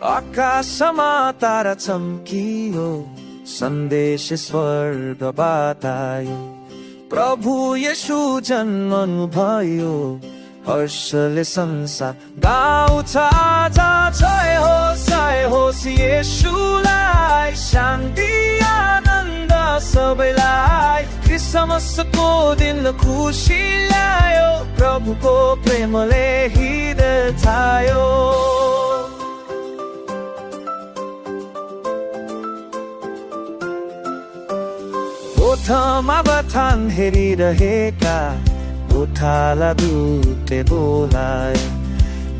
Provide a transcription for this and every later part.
आकाशमा तारा चम्कियो, सन्देश स्वर्गबाट आयो। प्रभु येशू जन्मनु भयो, हर्षले संसार गाउँछ आज। जय होस् येशूलाई, शान्ति आनन्द सबैलाई। क्रिसमसको दिन खुसी ल्यायो, प्रभुको प्रेमले हृदय छायो। ओठमा बथान हेरिरहेका गोठाला दूतले बोलाए।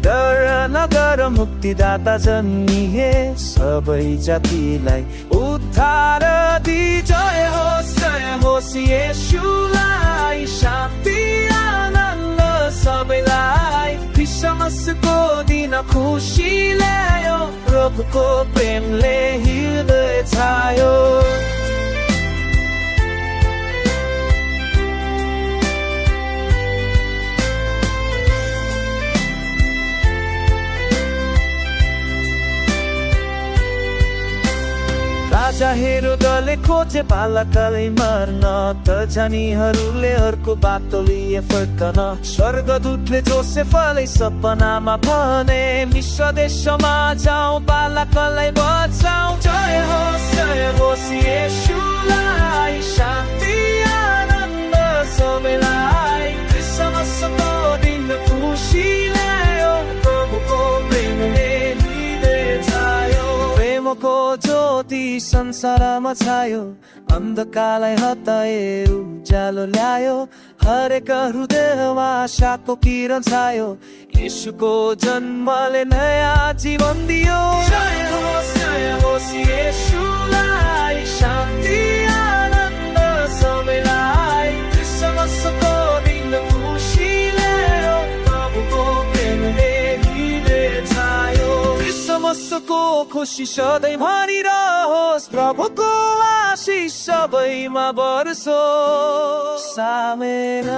डर नगर, मुक्तिदाता जन्मिए, सबै जातिलाई उद्धार दी। जय होस् येशूलाई, शान्ति आनन्द सबैलाई। क्रिसमसको दिन खुसी ल्यायो, प्रभुको प्रेमले हृदय छायो। राजा हेरोदले खोजे बालकलाई मार्न, त जानीहरूले अर्को बाटो लिए फर्कन। स्वर्गदूतले जोसेफलाई सपनामा भने, मिस्र देशमा जाऊ बालकलाई बचाऊ। जय होस् येशूलाई, शान्ति आनन्द सबैलाई। क्रिसमसको दिन खुसी ल्यायो, प्रभुको प्रेमले हृदय छायो। प्रेमको ज्योति संसारमा छायो, अन्धकारलाई हटाए उज्यालो ल्यायो। हरेक हृदयमा आशाको किरण छायो, येशूको जन्मले नयाँ जीवन दियो। जय होस् येशूलाई, शान्ति आनन्द सबैलाई। क्रिसमसको दिन खुसी ल्यायो, प्रभुको प्रेमले हृदय छायो। क्रिसमसको खुसी सधैँभरि रहोस्, प्रभुको आशीष सबैमा बरसोस्। आमेन।